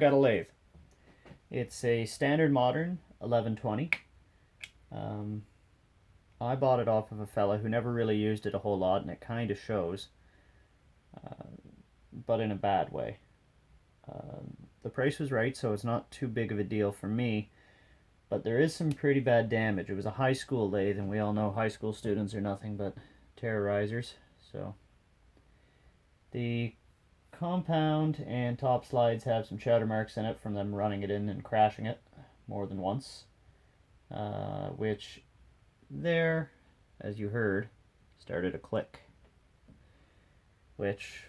got a lathe. It's a standard modern 1120. I bought it off of a fella who never really used it a whole lot, and it kind of shows, but in a bad way. The price was right, so it's not too big of a deal for me, but there is some pretty bad damage. It was a high school lathe, and we all know high school students are nothing but terrorizers. So the compound and top slides have some chowder marks in it from them running it in and crashing it more than once, which there, as you heard, started to click, which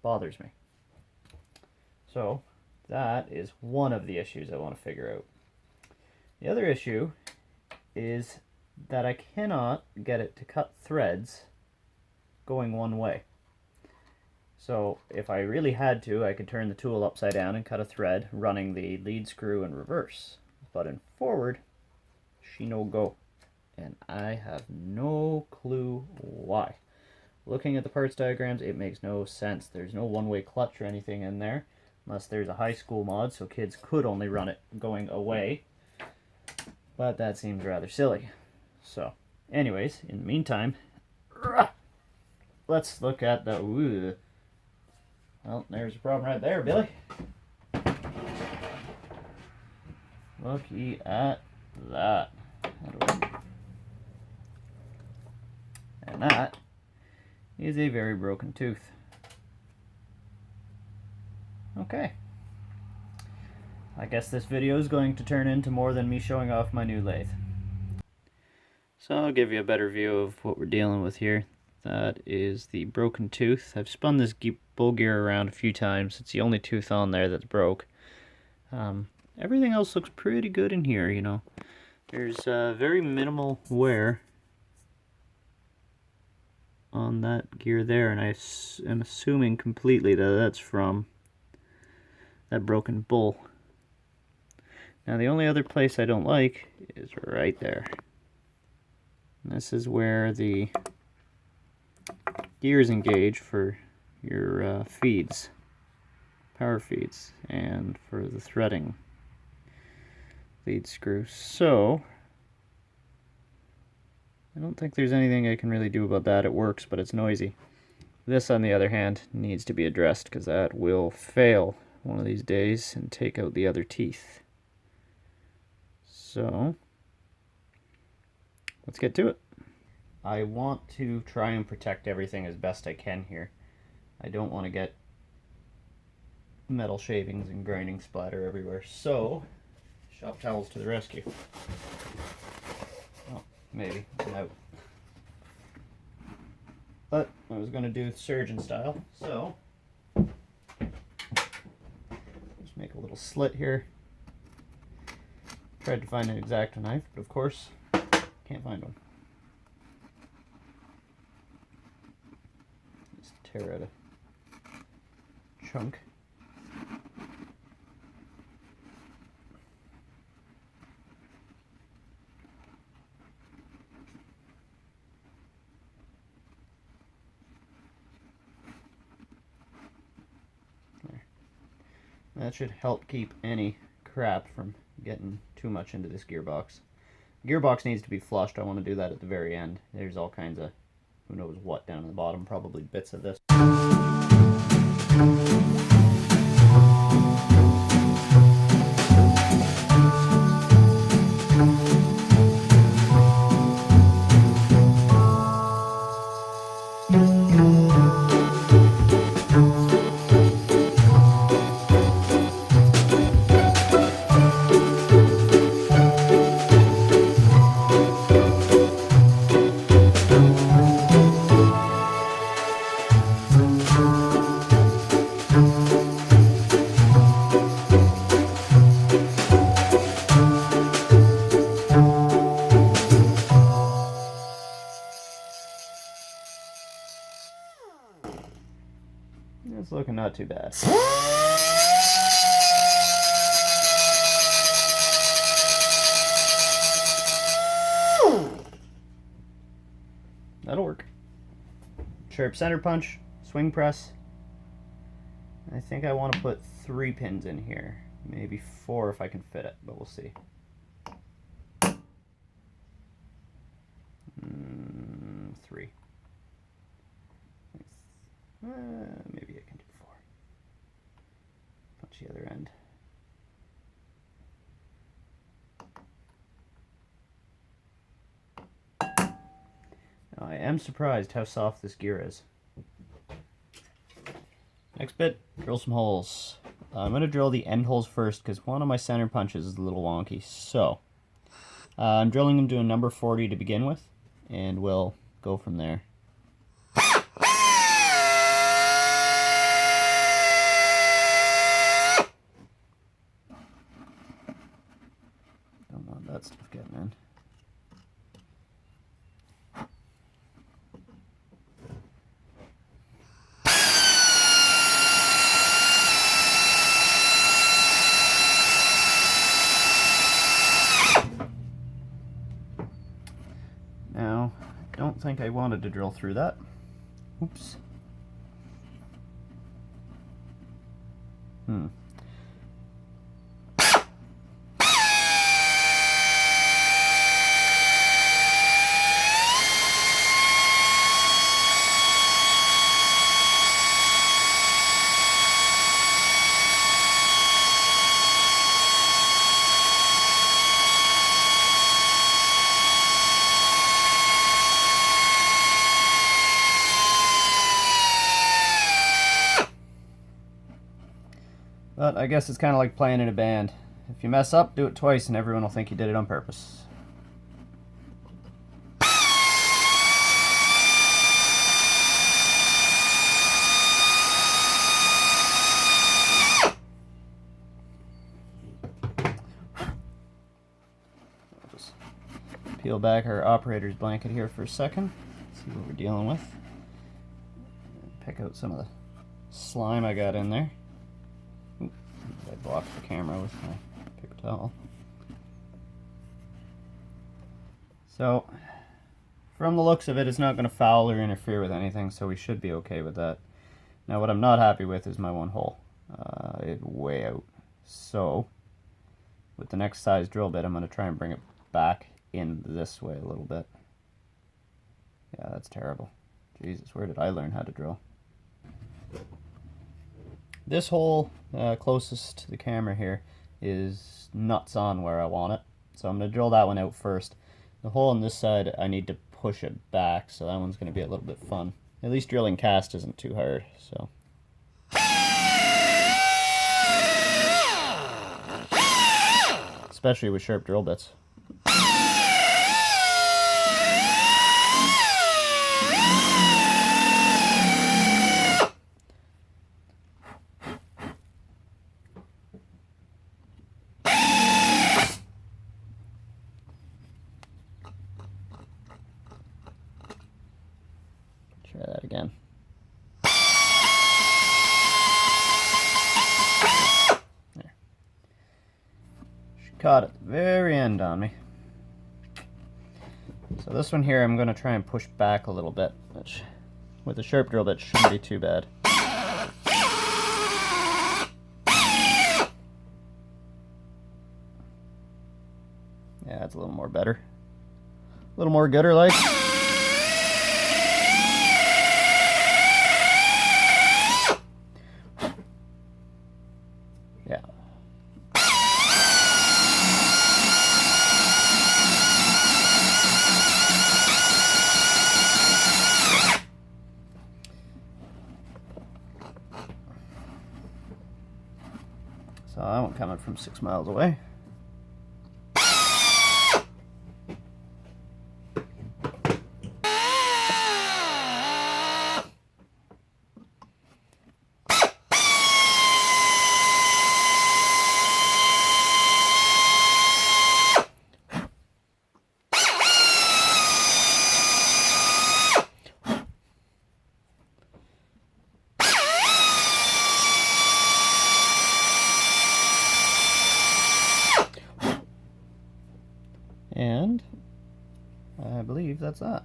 bothers me. So that is one of the issues I want to figure out. The other issue is that I cannot get it to cut threads going one way. So if I really had to, I could turn the tool upside down and cut a thread running the lead screw in reverse. But in forward, she no go. And I have no clue why. Looking at the parts diagrams, it makes no sense. There's no one-way clutch or anything in there, unless there's a high school mod, so kids could only run it going away. But that seems rather silly. So, anyways, in the meantime, let's look at the... Ooh. Well, there's a problem right there, Billy. Looky at that. And that is a very broken tooth. Okay. I guess this video is going to turn into more than me showing off my new lathe. So I'll give you a better view of what we're dealing with here. That is the broken tooth. I've spun this bull gear around a few times. It's the only tooth on there that's broke. Everything else looks pretty good in here, you know. There's very minimal wear on that gear there, and I am assuming completely that that's from that broken bull. Now the only other place I don't like is right there. And this is where the gears engage for your feeds, power feeds, and for the threading lead screw. So I don't think there's anything I can really do about that. It works, but it's noisy. This, on the other hand, needs to be addressed, because that will fail one of these days and take out the other teeth. So let's get to it. I want to try and protect everything as best I can here. I don't want to get metal shavings and grinding splatter everywhere. So, shop towels to the rescue. Oh, maybe. I'm out. But I was going to do surgeon style, so just make a little slit here. Tried to find an X-Acto knife, but of course, can't find one. Just tear out a chunk. There. That should help keep any crap from getting too much into this gearbox. The gearbox needs to be flushed. I want to do that at the very end. There's all kinds of who knows what down at the bottom, probably bits of this. It's looking not too bad. That'll work. Sharp center punch, swing press. I think I want to put 3 pins in here. Maybe 4 if I can fit it, but we'll see. 3. Maybe I can do 4. Punch the other end. Now, I am surprised how soft this gear is. Next bit, drill some holes. I'm going to drill the end holes first because one of my center punches is a little wonky. So, I'm drilling them to a number 40 to begin with, and we'll go from there. Don't want that stuff getting in. Now, I don't think I wanted to drill through that. Oops. But I guess it's kind of like playing in a band. If you mess up, do it twice and everyone will think you did it on purpose. I'll just peel back our operator's blanket here for a second, see what we're dealing with. Pick out some of the slime I got in there. I blocked the camera with my paper towel. So, from the looks of it, it's not going to foul or interfere with anything, so we should be okay with that. Now, what I'm not happy with is my one hole. It's way out. So, with the next size drill bit, I'm going to try and bring it back in this way a little bit. Yeah, that's terrible. Jesus, where did I learn how to drill? This hole closest to the camera here is nuts on where I want it. So I'm going to drill that one out first. The hole on this side, I need to push it back, so that one's going to be a little bit fun. At least drilling cast isn't too hard, so. Especially with sharp drill bits. Try that again. There. She caught at the very end on me. So this one here I'm going to try and push back a little bit, which with a sharp drill bit shouldn't be too bad. Yeah, that's a little more better. A little more gooder like. Yeah. So that one coming from 6 miles away. And I believe that's that.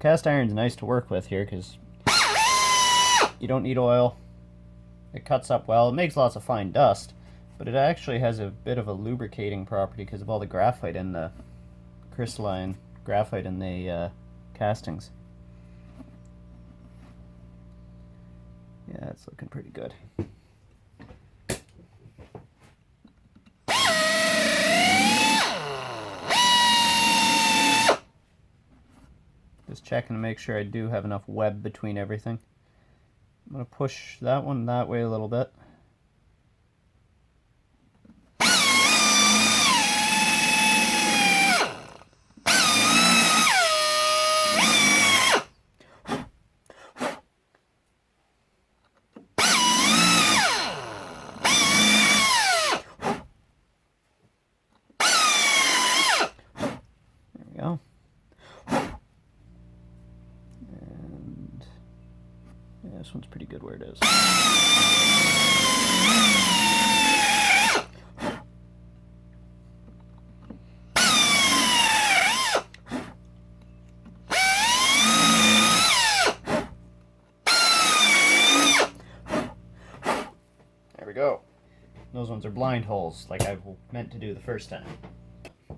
cast iron's nice to work with here because you don't need oil. It cuts up well. It makes lots of fine dust, but it actually has a bit of a lubricating property because of all the graphite in the crystalline graphite in the castings. Yeah, it's looking pretty good. Just checking to make sure I do have enough web between everything. I'm going to push that one that way a little bit. There we go. And yeah, this one's pretty good where it is. There we go. Those ones are blind holes, like I meant to do the first time.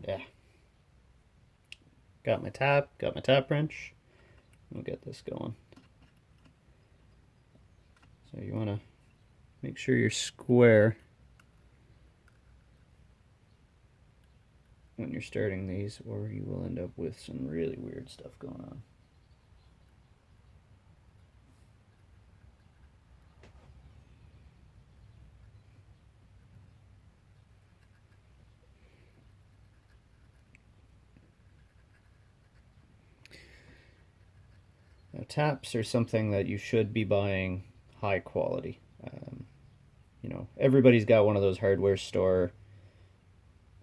Yeah. Got my tap wrench. We'll get this going. So you want to make sure you're square when you're starting these, or you will end up with some really weird stuff going on. Now, taps are something that you should be buying high quality. You know, everybody's got one of those hardware store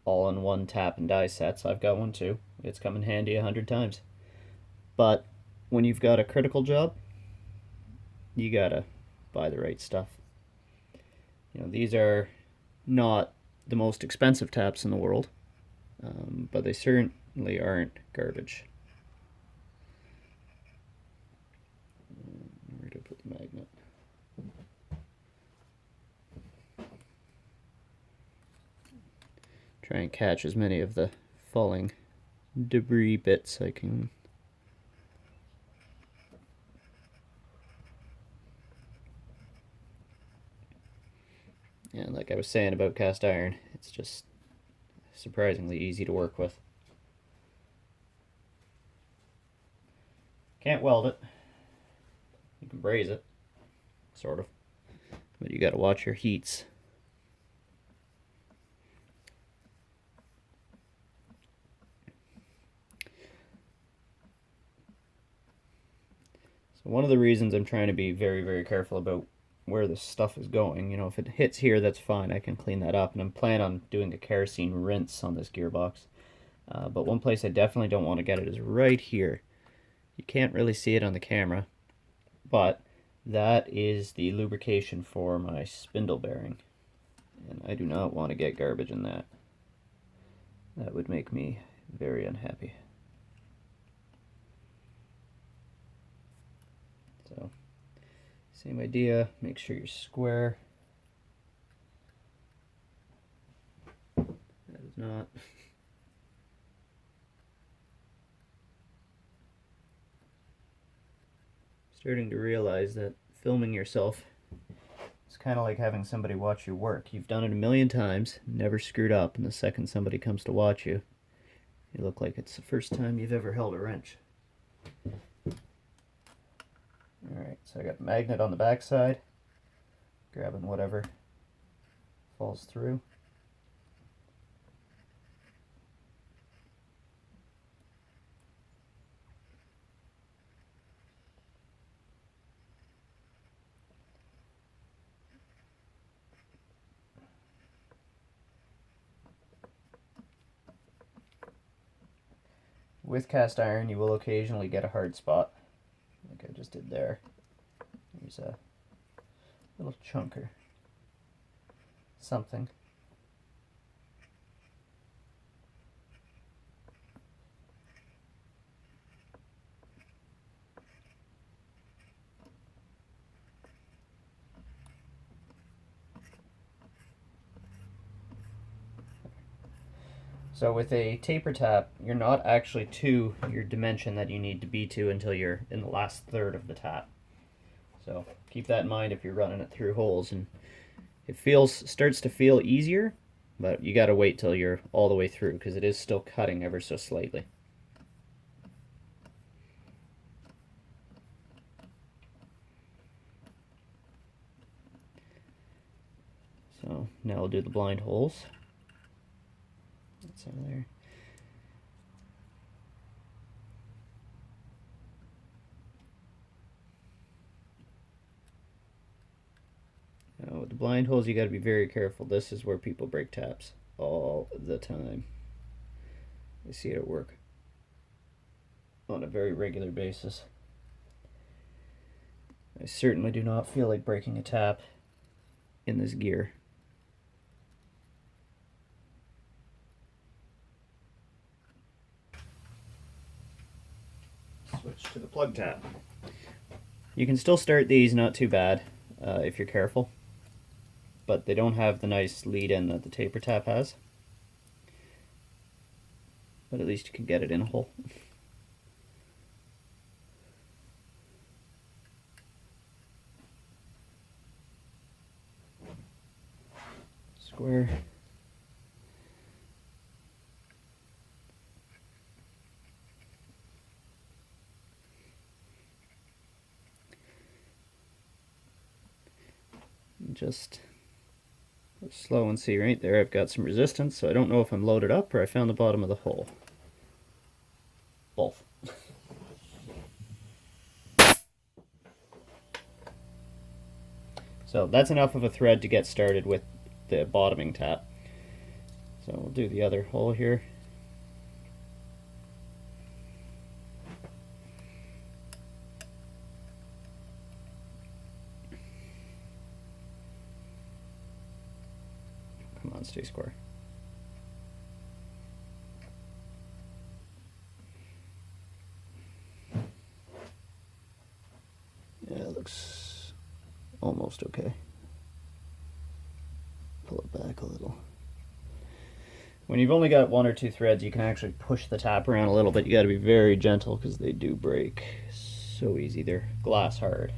all-in-one tap and die sets. I've got one too. It's come in handy 100 times. But when you've got a critical job, you gotta buy the right stuff. You know, these are not the most expensive taps in the world, but they certainly aren't garbage. Where to put the magnet? Try and catch as many of the falling debris bits I can. And like I was saying about cast iron, it's just surprisingly easy to work with. Can't weld it. You can braze it, sort of. But you gotta watch your heats. So one of the reasons I'm trying to be very, very careful about where this stuff is going, you know, if it hits here, that's fine. I can clean that up. And I'm planning on doing a kerosene rinse on this gearbox. But one place I definitely don't want to get it is right here. You can't really see it on the camera, but that is the lubrication for my spindle bearing. And I do not want to get garbage in that. That would make me very unhappy. So, same idea, make sure you're square. That is not. Starting to realize that filming yourself is kind of like having somebody watch you work. You've done it a million times, never screwed up, and the second somebody comes to watch you, you look like it's the first time you've ever held a wrench. Alright, so I got the magnet on the back side, grabbing whatever falls through. With cast iron, you will occasionally get a hard spot, like I just did there. There's a little chunker, something. So with a taper tap, you're not actually to your dimension that you need to be to until you're in the last third of the tap. So keep that in mind if you're running it through holes. And it starts to feel easier, but you got to wait till you're all the way through because it is still cutting ever so slightly. So now we'll do the blind holes. That's over there. Now with the blind holes, you got to be very careful. This is where people break taps all the time. I see it at work on a very regular basis. I certainly do not feel like breaking a tap in this gear. Switch to the plug tap. You can still start these not too bad if you're careful, but they don't have the nice lead in that the taper tap has. But at least you can get it in a hole. Square. Just slow and see right there. I've got some resistance, so I don't know if I'm loaded up or I found the bottom of the hole. Both. So that's enough of a thread to get started with the bottoming tap. So we'll do the other hole here. Come on, stay square. Yeah, it looks almost okay. Pull it back a little. When you've only got one or two threads, you can actually push the tap around a little bit. You got to be very gentle because they do break so easy. They're glass hard.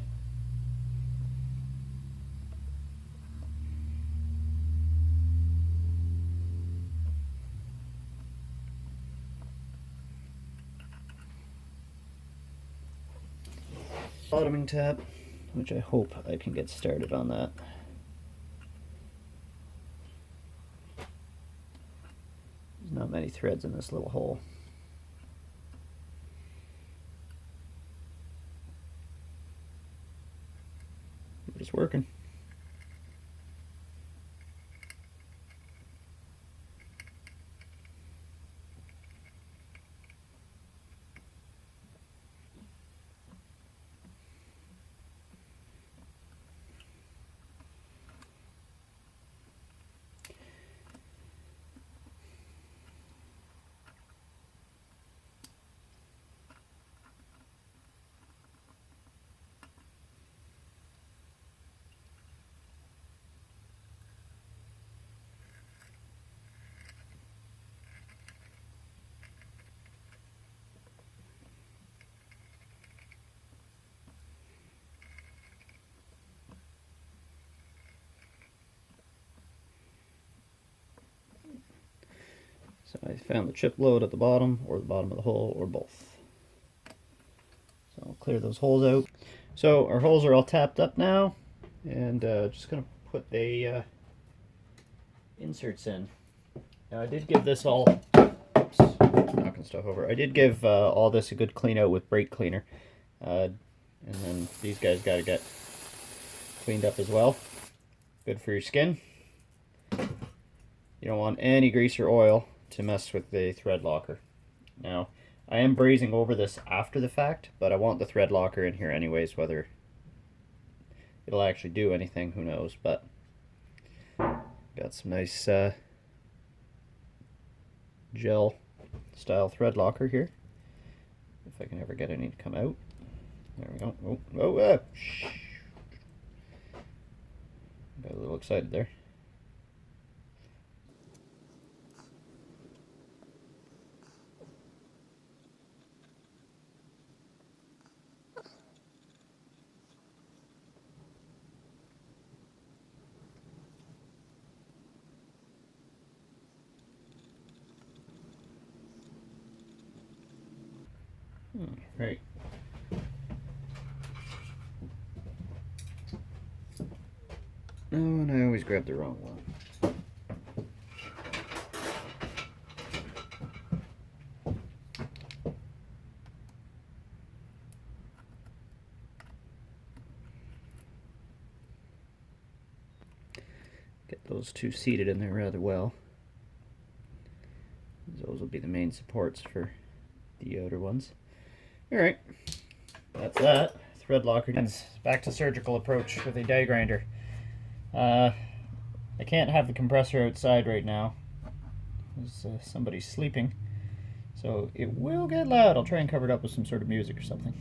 Bottoming tap, which I hope I can get started on that. There's not many threads in this little hole. But it's working. So I found the chip load at the bottom, or the bottom of the hole, or both. So I'll clear those holes out. So our holes are all tapped up now, and just gonna put the inserts in. Now I did give this all, oops, knocking stuff over. I did give all this a good clean out with brake cleaner. And then these guys gotta get cleaned up as well. Good for your skin. You don't want any grease or oil to mess with the thread locker. Now, I am brazing over this after the fact, but I want the thread locker in here anyways, whether it'll actually do anything, who knows, but got some nice gel style thread locker here. If I can ever get any to come out. There we go. Shh. Got a little excited there. Right. Oh, and I always grab the wrong one. Get those two seated in there rather well. Those will be the main supports for the outer ones. Alright, that's that. Thread locker. Back to surgical approach with a die grinder. I can't have the compressor outside right now. There's somebody sleeping, so it will get loud. I'll try and cover it up with some sort of music or something.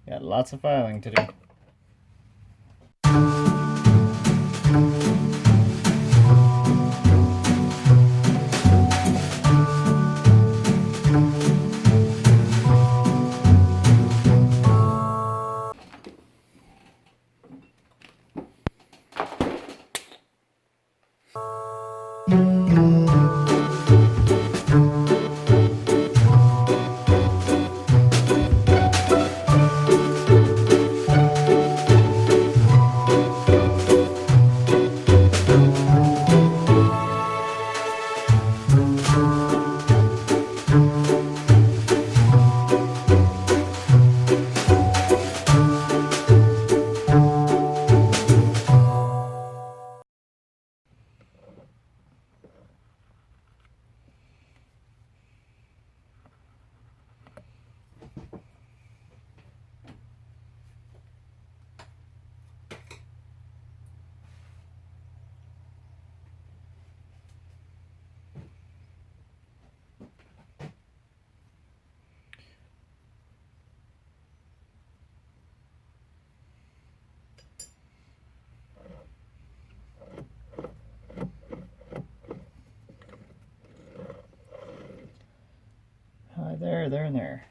Got lots of filing to do. There, and there.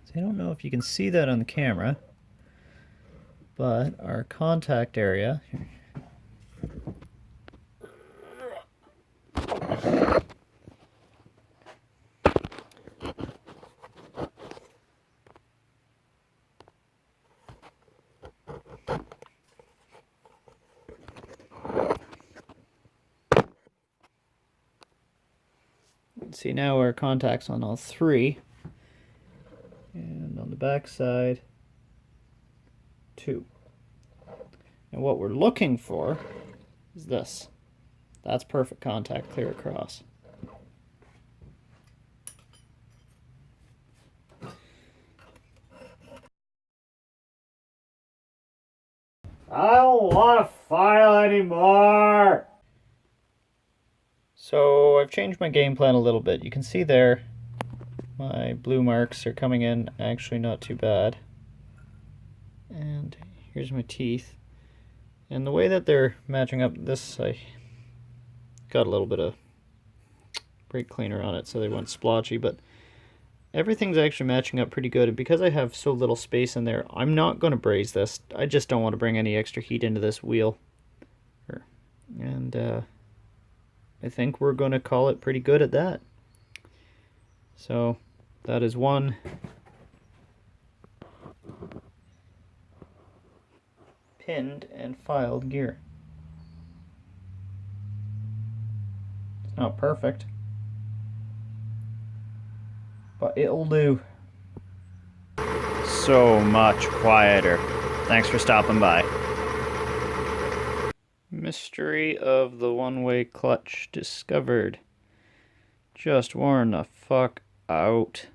So I don't know if you can see that on the camera, but our contact area here. See, now our contacts on all three, and on the back side, 2. And what we're looking for is this. That's perfect contact clear across. I don't want to file anymore! So I've changed my game plan a little bit. You can see there my blue marks are coming in actually not too bad. And here's my teeth. And the way that they're matching up, this I got a little bit of brake cleaner on it so they weren't splotchy, but everything's actually matching up pretty good. And because I have so little space in there, I'm not going to braze this. I just don't want to bring any extra heat into this wheel. And I think we're going to call it pretty good at that. So that is one pinned and filed gear. It's not perfect, but it'll do. So much quieter. Thanks for stopping by. Mystery of the one-way clutch discovered. Just worn the fuck out.